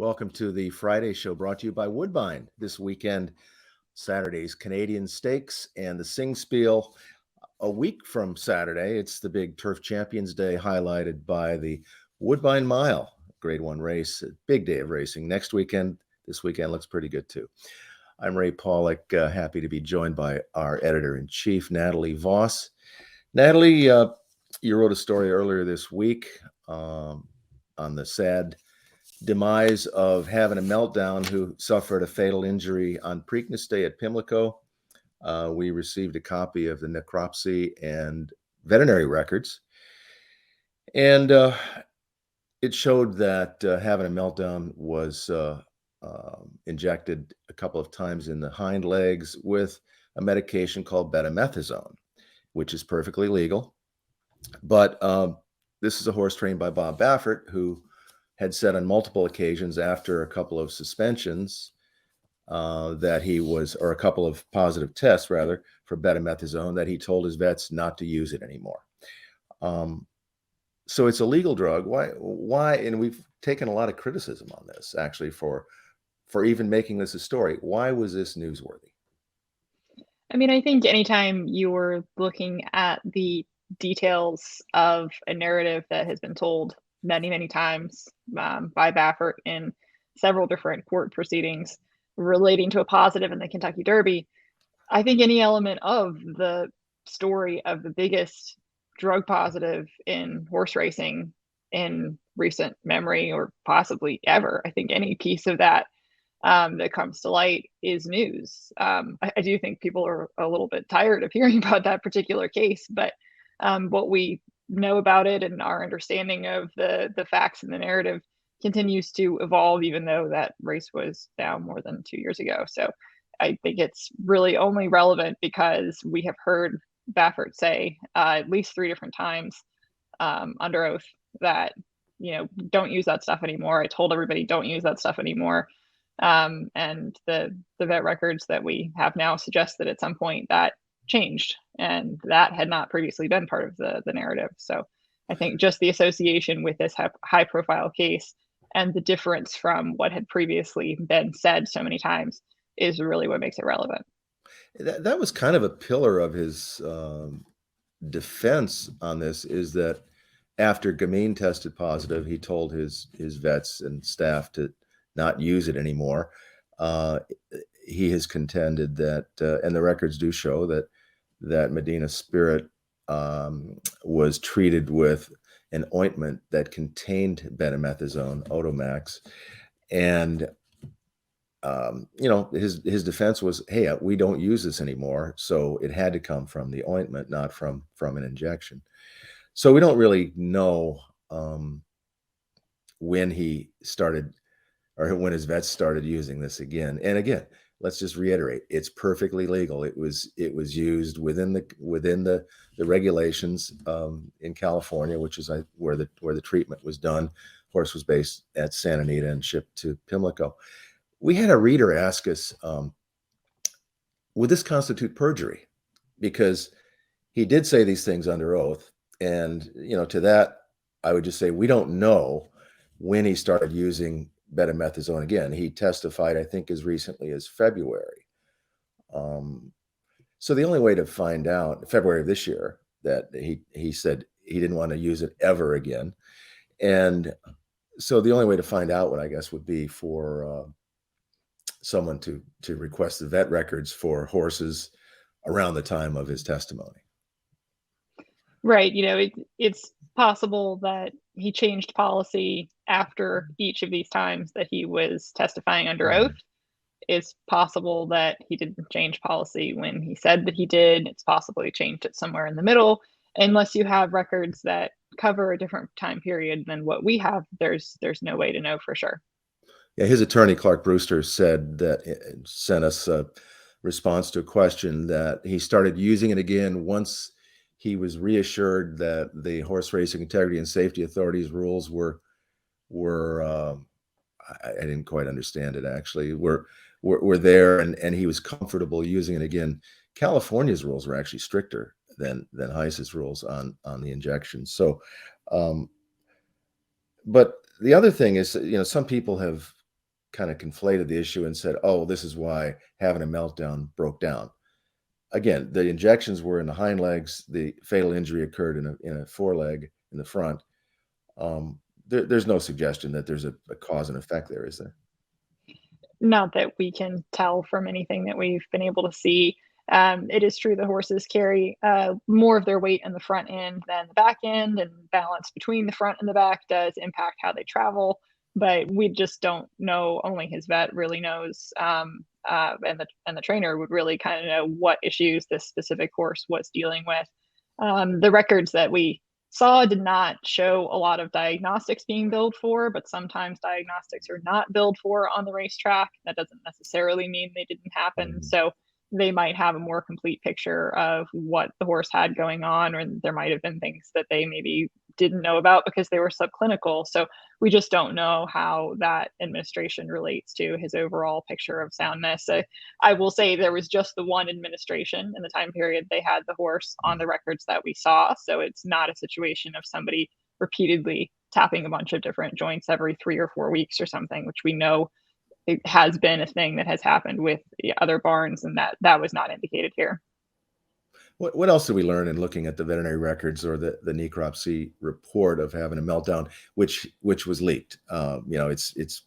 Welcome to the Friday show brought to you by Woodbine. This weekend, Saturday's Canadian Stakes and the Sing Spiel. A week from Saturday, it's the big Turf Champions Day, highlighted by the Woodbine Mile, Grade 1 race, a big day of racing. Next weekend, this weekend looks pretty good too. I'm Ray Paulick, happy to be joined by our editor-in-chief, Natalie Voss. Natalie, you wrote a story earlier this week on the sad demise of Havnameltdown, who suffered a fatal injury on Preakness Day at Pimlico. We received a copy of the necropsy and veterinary records, and it showed that Havnameltdown was injected a couple of times in the hind legs with a medication called betamethasone, which is perfectly legal. But this is a horse trained by Bob Baffert, who had said on multiple occasions after a couple of suspensions that he was, or a couple of positive tests rather, for betamethasone, that he told his vets not to use it anymore. So it's a legal drug. Why? And we've taken a lot of criticism on this, actually, for even making this a story. Why was this newsworthy? I mean, I think anytime you're looking at the details of a narrative that has been told many, many times by Baffert in several different court proceedings relating to a positive in the Kentucky Derby, I think any element of the story of the biggest drug positive in horse racing in recent memory, or possibly ever, I think any piece of that that comes to light is news. I do think people are a little bit tired of hearing about that particular case, but what we know about it and our understanding of the facts and the narrative continues to evolve, even though that race was now more than 2 years ago. So I think it's really only relevant because we have heard Baffert say at least 3 different times under oath that, don't use that stuff anymore. I told everybody don't use that stuff anymore. And the vet records that we have now suggest that at some point that changed, and that had not previously been part of the narrative. So I think just the association with this high profile case and the difference from what had previously been said so many times is really what makes it relevant. That was kind of a pillar of his defense on this, is that after Gamine tested positive, he told his vets and staff to not use it anymore. He has contended that, and the records do show that Medina Spirit was treated with an ointment that contained betamethasone, Otomax, and his defense was, hey, we don't use this anymore, so it had to come from the ointment, not from an injection. So we don't really know when he started, or when his vets started using this again. And again, let's just reiterate, it's perfectly legal. It was used within the regulations in California, which is where the treatment was done. Horse was based at Santa Anita and shipped to Pimlico. We had a reader ask us, would this constitute perjury? Because he did say these things under oath. And, to that, I would just say, we don't know when he started using betamethasone again. He testified, I think, as recently as February. So the only way to find out, February of this year, that he said he didn't want to use it ever again. And so the only way to find out what, I guess, would be for someone to request the vet records for horses around the time of his testimony. Right. It's possible that he changed policy after each of these times that he was testifying under oath. It's possible that he didn't change policy when he said that he did. It's possible he changed it somewhere in the middle. Unless you have records that cover a different time period than what we have, there's no way to know for sure. Yeah, his attorney, Clark Brewster, sent us a response to a question that he started using it again once he was reassured that the Horse Racing Integrity and Safety Authority's rules were I didn't quite understand it, actually, were there, and he was comfortable using it again. California's rules were actually stricter than HICE's rules on the injection. So, but the other thing is, some people have kind of conflated the issue and said, oh, this is why Havnameltdown broke down. Again, the injections were in the hind legs. The fatal injury occurred in a foreleg in the front. There's no suggestion that there's a cause and effect there, is there? Not that we can tell from anything that we've been able to see. It is true the horses carry more of their weight in the front end than the back end, and balance between the front and the back does impact how they travel. But we just don't know. Only his vet really knows, and the trainer would really kind of know what issues this specific horse was dealing with. The records that we saw did not show a lot of diagnostics being billed for, but sometimes diagnostics are not billed for on the racetrack. That doesn't necessarily mean they didn't happen. Mhm. So they might have a more complete picture of what the horse had going on, or there might have been things that they maybe didn't know about because they were subclinical. So we just don't know how that administration relates to his overall picture of soundness. I will say there was just the one administration in the time period they had the horse on the records that we saw. So it's not a situation of somebody repeatedly tapping a bunch of different joints every 3 or 4 weeks or something, which we know it has been a thing that has happened with the other barns, and that was not indicated here. What else did we learn in looking at the veterinary records or the necropsy report of having a meltdown, which was leaked? It's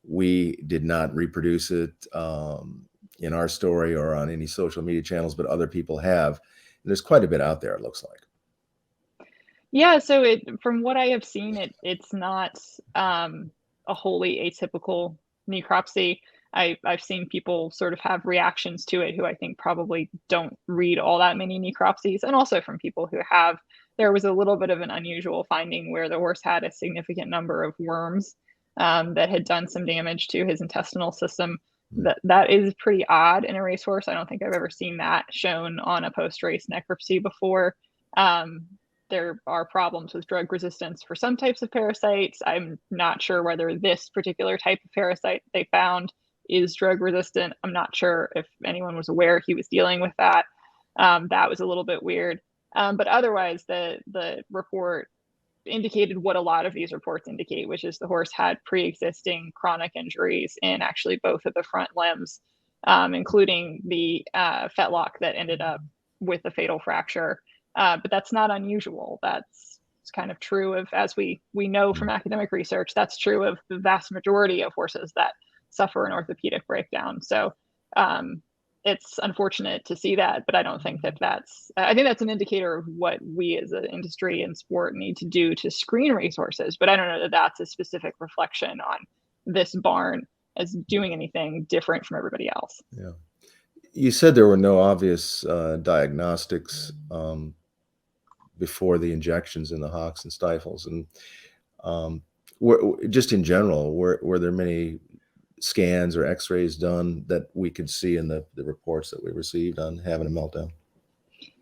we did not reproduce it in our story or on any social media channels, but other people have. And there's quite a bit out there, it looks like. Yeah, so from what I have seen, it's not a wholly atypical necropsy. I've seen people sort of have reactions to it who I think probably don't read all that many necropsies, and also from people who have. There was a little bit of an unusual finding where the horse had a significant number of worms that had done some damage to his intestinal system. Mm. That is pretty odd in a racehorse. I don't think I've ever seen that shown on a post-race necropsy before. Um, there are problems with drug resistance for some types of parasites. I'm not sure whether this particular type of parasite they found is drug resistant. I'm not sure if anyone was aware he was dealing with that. That was a little bit weird. But otherwise, the report indicated what a lot of these reports indicate, which is the horse had pre-existing chronic injuries in actually both of the front limbs, including the fetlock that ended up with a fatal fracture. But that's not unusual. That's kind of true of, as we know from academic research, that's true of the vast majority of horses that suffer an orthopedic breakdown. So it's unfortunate to see that, but I don't think I think that's an indicator of what we as an industry and sport need to do to screen racehorses. But I don't know that that's a specific reflection on this barn as doing anything different from everybody else. Yeah. You said there were no obvious diagnostics before the injections in the hocks and stifles, and just in general, were there many scans or X-rays done that we could see in the reports that we received on having a meltdown?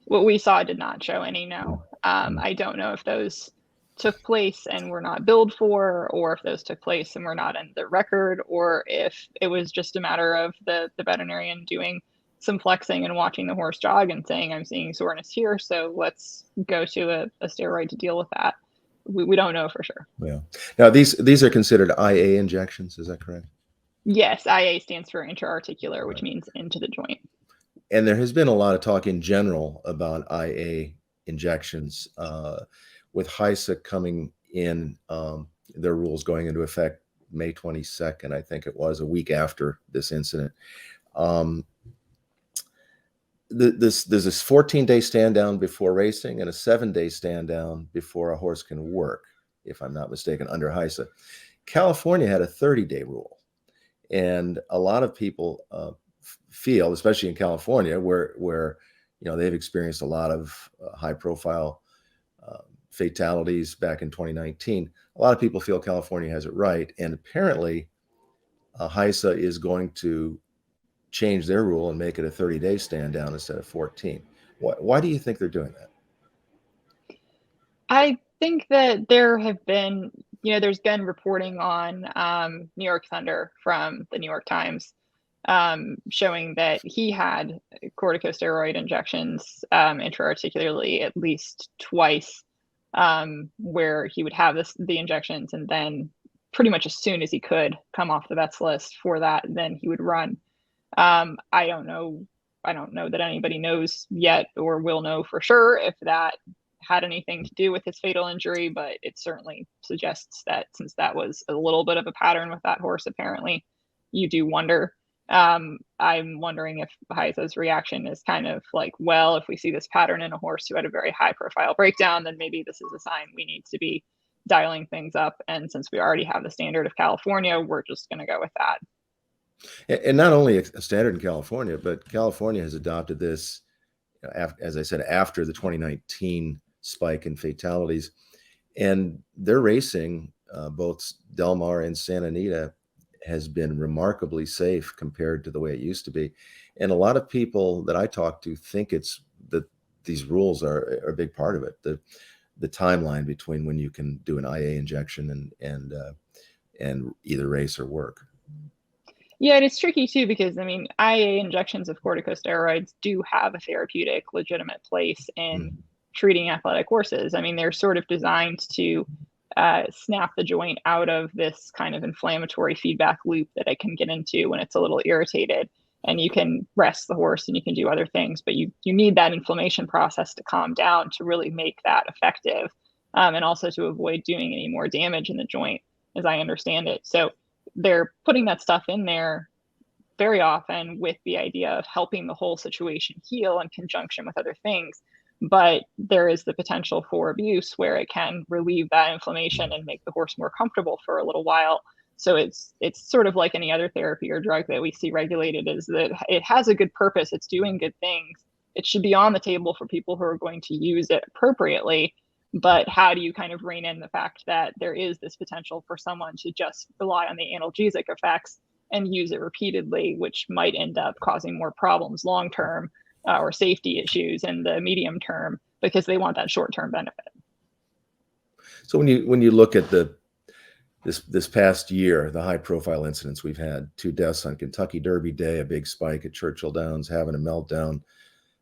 What we saw did not show any, no. I don't know if those took place and were not billed for, or if those took place and were not in the record, or if it was just a matter of the veterinarian doing some flexing and watching the horse jog and saying, I'm seeing soreness here, so let's go to a steroid to deal with that. We don't know for sure. Yeah. Now these are considered IA injections, is that correct? Yes, IA stands for intra-articular, which Right. means into the joint. And there has been a lot of talk in general about IA injections, with HISA coming in, their rules going into effect May 22nd, I think it was, a week after this incident. There's this 14-day stand down before racing and a 7-day stand down before a horse can work, if I'm not mistaken, under HISA. California had a 30-day rule, and a lot of people feel, especially in California, where they've experienced a lot of high-profile fatalities back in 2019. A lot of people feel California has it right, and apparently, HISA is going to change their rule and make it a 30-day stand down instead of 14. Why do you think they're doing that? I think that there have been, there's been reporting on New York Thunder from the New York Times, showing that he had corticosteroid injections intra-articularly at least twice, where he would have the injections and then pretty much as soon as he could come off the vet's list for that, then he would run. I don't know that anybody knows yet or will know for sure if that had anything to do with his fatal injury, but it certainly suggests that since that was a little bit of a pattern with that horse, apparently, you do wonder. I'm wondering if Heisa's reaction is kind of like, well, if we see this pattern in a horse who had a very high profile breakdown, then maybe this is a sign we need to be dialing things up. And since we already have the standard of California, we're just going to go with that. And not only a standard in California, but California has adopted this, as I said, after the 2019 spike in fatalities. And their racing, both Del Mar and Santa Anita, has been remarkably safe compared to the way it used to be. And a lot of people that I talk to think it's that these rules are a big part of it. The timeline between when you can do an IA injection and either race or work. Yeah, and it's tricky too, because I mean, IA injections of corticosteroids do have a therapeutic, legitimate place in treating athletic horses. I mean, they're sort of designed to snap the joint out of this kind of inflammatory feedback loop that it can get into when it's a little irritated. And you can rest the horse and you can do other things, but you need that inflammation process to calm down to really make that effective, and also to avoid doing any more damage in the joint, as I understand it. So they're putting that stuff in there very often with the idea of helping the whole situation heal in conjunction with other things. But there is the potential for abuse where it can relieve that inflammation and make the horse more comfortable for a little while. So it's sort of like any other therapy or drug that we see regulated, is that it has a good purpose. It's doing good things. It should be on the table for people who are going to use it appropriately. But how do you kind of rein in the fact that there is this potential for someone to just rely on the analgesic effects and use it repeatedly, which might end up causing more problems long term, or safety issues in the medium term, because they want that short term benefit. So when you look at this past year, the high profile incidents we've had, 2 deaths on Kentucky Derby Day, a big spike at Churchill Downs, Havnameltdown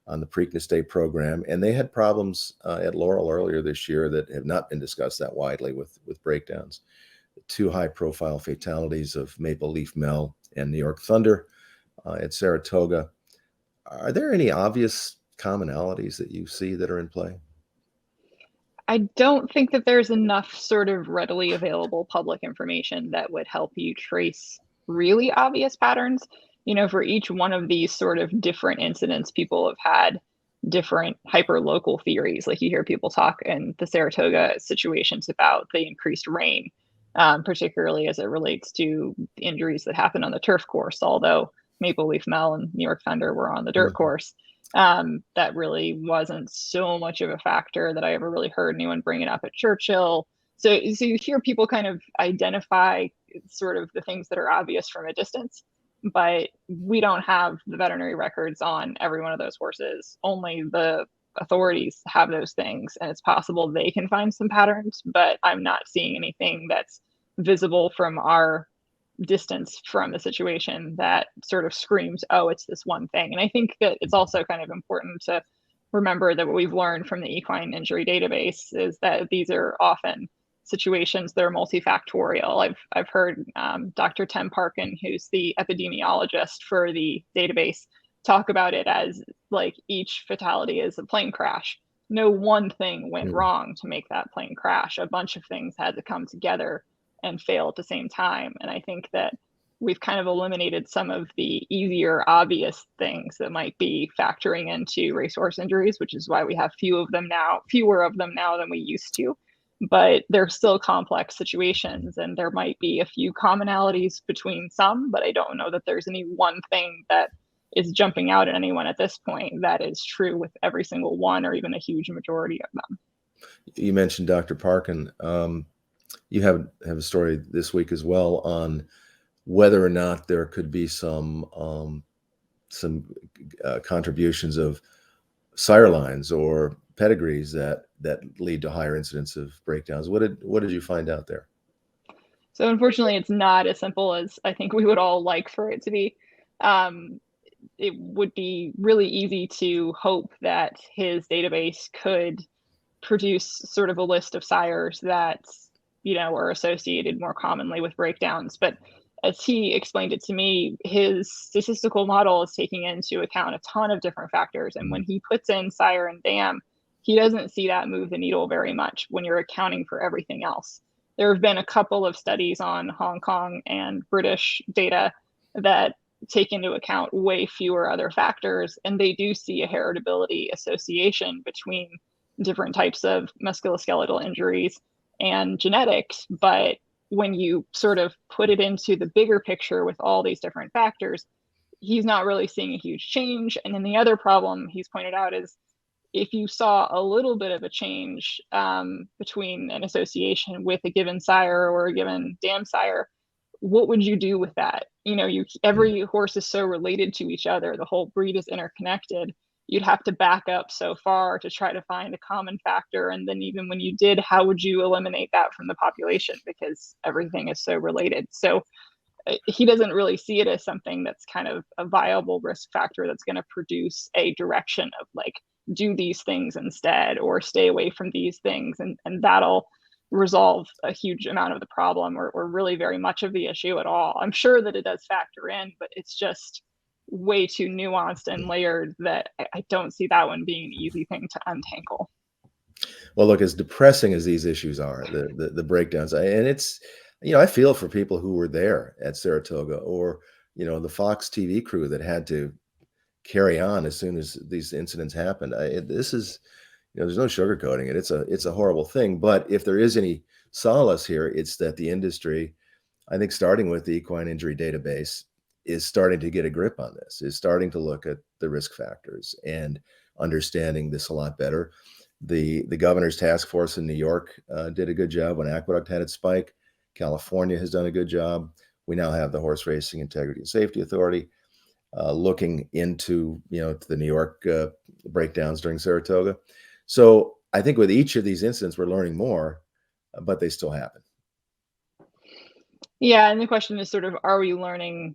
on the Preakness Day program, and they had problems at Laurel earlier this year that have not been discussed that widely with breakdowns. 2 high-profile fatalities of Maple Leaf Mel and New York Thunder at Saratoga. Are there any obvious commonalities that you see that are in play? I don't think that there's enough sort of readily available public information that would help you trace really obvious patterns. You know, for each one of these sort of different incidents, people have had different hyper-local theories. Like you hear people talk in the Saratoga situations about the increased rain, particularly as it relates to injuries that happen on the turf course, although Maple Leaf Mel and New York Thunder were on the dirt course. That really wasn't so much of a factor that I ever really heard anyone bring it up at Churchill. So you hear people kind of identify sort of the things that are obvious from a distance, but we don't have the veterinary records on every one of those horses. Only the authorities have those things, and it's possible they can find some patterns, but I'm not seeing anything that's visible from our distance from the situation that sort of screams, oh, it's this one thing. And I think that it's also kind of important to remember that what we've learned from the equine injury database is that these are often situations that are multifactorial. I've heard Dr. Tim Parkin, who's the epidemiologist for the database, talk about it as like each fatality is a plane crash. No one thing went wrong to make that plane crash. A bunch of things had to come together and fail at the same time. And I think that we've kind of eliminated some of the easier, obvious things that might be factoring into racehorse injuries, which is why we have fewer of them now than we used to. But they're still complex situations, and there might be a few commonalities between some, but I don't know that there's any one thing that is jumping out at anyone at this point that is true with every single one, or even a huge majority of them. You mentioned Dr. Parkin. You have a story this week as well on whether or not there could be some contributions of sire lines or pedigrees that lead to higher incidence of breakdowns. What did you find out there? So unfortunately, it's not as simple as I think we would all like for it to be. It would be really easy to hope that his database could produce sort of a list of sires that are associated more commonly with breakdowns. But as he explained it to me, his statistical model is taking into account a ton of different factors. And when he puts in sire and dam, he doesn't see that move the needle very much when you're accounting for everything else. There have been a couple of studies on Hong Kong and British data that take into account way fewer other factors, and they do see a heritability association between different types of musculoskeletal injuries and genetics. But when you sort of put it into the bigger picture with all these different factors, he's not really seeing a huge change. And then the other problem he's pointed out is if you saw a little bit of a change between an association with a given sire or a given dam sire, what would you do with that? Every horse is so related to each other. The whole breed is interconnected. You'd have to back up so far to try to find a common factor. And then even when you did, how would you eliminate that from the population? Because everything is so related. So he doesn't really see it as something that's kind of a viable risk factor that's going to produce a direction of like, do these things instead or stay away from these things. And that'll resolve a huge amount of the problem or really very much of the issue at all. I'm sure that it does factor in, but it's just way too nuanced and layered that I don't see that one being an easy thing to untangle. Well, look, as depressing as these issues are, the breakdowns, and it's, I feel for people who were there at Saratoga or, the Fox TV crew that had to carry on as soon as these incidents happened. This is, there's no sugarcoating it. It's a horrible thing. But if there is any solace here, it's that the industry, I think, starting with the equine injury database, is starting to get a grip on this, is starting to look at the risk factors and understanding this a lot better. The governor's task force in New York did a good job when Aqueduct had its spike. California has done a good job. We now have the Horse Racing Integrity and Safety Authority looking into, the New York breakdowns during Saratoga. So I think with each of these incidents, we're learning more, but they still happen. Yeah, and the question is sort of, are we learning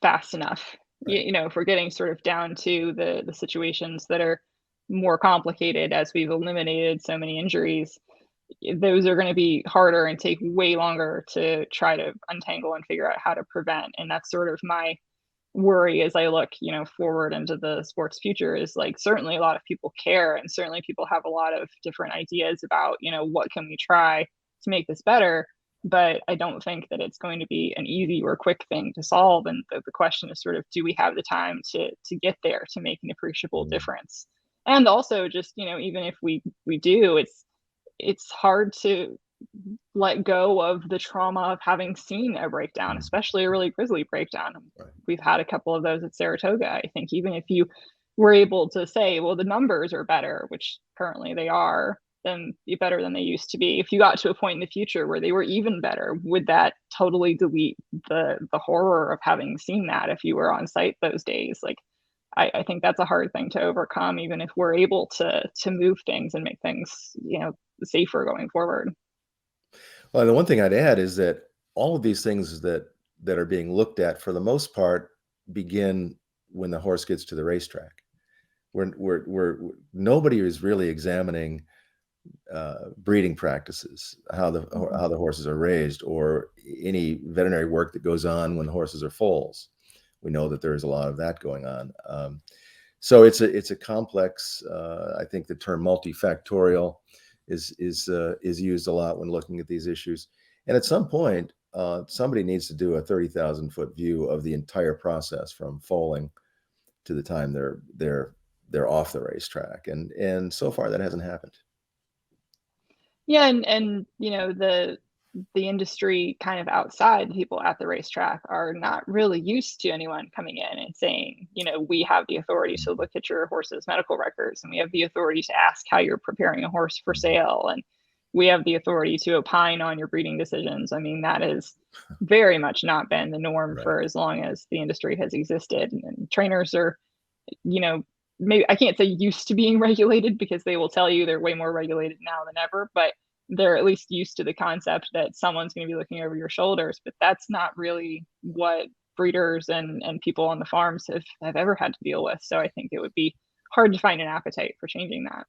fast enough? Right. If we're getting sort of down to the situations that are more complicated as we've eliminated so many injuries, those are going to be harder and take way longer to try to untangle and figure out how to prevent. And that's sort of my worry as I look, forward into the sport's future is like, certainly a lot of people care and certainly people have a lot of different ideas about, what can we try to make this better. But I don't think that it's going to be an easy or quick thing to solve. And the question is sort of, do we have the time to get there to make an appreciable difference? And also just, even if we do, it's hard to let go of the trauma of having seen a breakdown, especially a really grisly breakdown. Right. We've had a couple of those at Saratoga. I think even if you were able to say, well, the numbers are better, which currently they are, then be better than they used to be. If you got to a point in the future where they were even better, would that totally delete the horror of having seen that if you were on site those days? Like, I think that's a hard thing to overcome, even if we're able to move things and make things, safer going forward. Well, the one thing I'd add is that all of these things that are being looked at, for the most part, begin when the horse gets to the racetrack. We're nobody is really examining breeding practices, how the horses are raised, or any veterinary work that goes on when the horses are foals. We know that there is a lot of that going on. So it's a complex. I think the term multifactorial is used a lot when looking at these issues. And at some point, somebody needs to do a 30,000-foot view of the entire process from foaling to the time they're off the racetrack. And so far that hasn't happened. Yeah, and the industry kind of outside, the people at the racetrack are not really used to anyone coming in and saying, we have the authority to look at your horse's medical records, and we have the authority to ask how you're preparing a horse for sale, and we have the authority to opine on your breeding decisions. I mean, that has very much not been the norm for as long as the industry has existed. And trainers are, maybe I can't say used to being regulated, because they will tell you they're way more regulated now than ever, but they're at least used to the concept that someone's going to be looking over your shoulders. But that's not really what breeders and people on the farms have ever had to deal with. So I think it would be hard to find an appetite for changing that.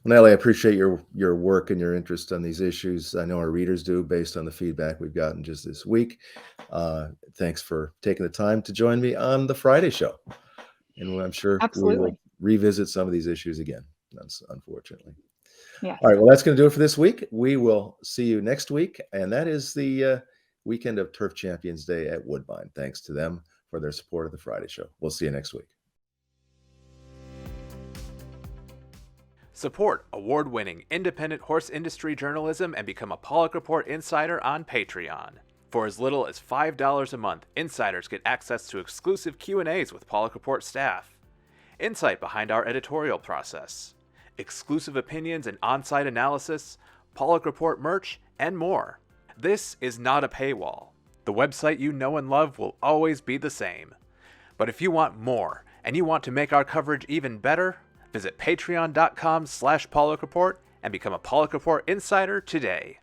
Well, Natalie, I appreciate your work and your interest on these issues. I know our readers do, based on the feedback we've gotten just this week. Thanks for taking the time to join me on the Friday show, and I'm sure we will Absolutely. revisit some of these issues again. That's unfortunately. Yes. All right. Well, that's going to do it for this week. We will see you next week, and that is the weekend of Turf Champions Day at Woodbine. Thanks to them for their support of the Friday show. We'll see you next week. Support award-winning independent horse industry journalism and become a Paulick Report insider on Patreon. For as little as $5 a month, insiders get access to exclusive Q&As with Paulick Report staff, insight behind our editorial process, exclusive opinions and on-site analysis, Paulick Report merch, and more. This is not a paywall. The website you know and love will always be the same. But if you want more, and you want to make our coverage even better, visit patreon.com/Paulick Report and become a Paulick Report insider today.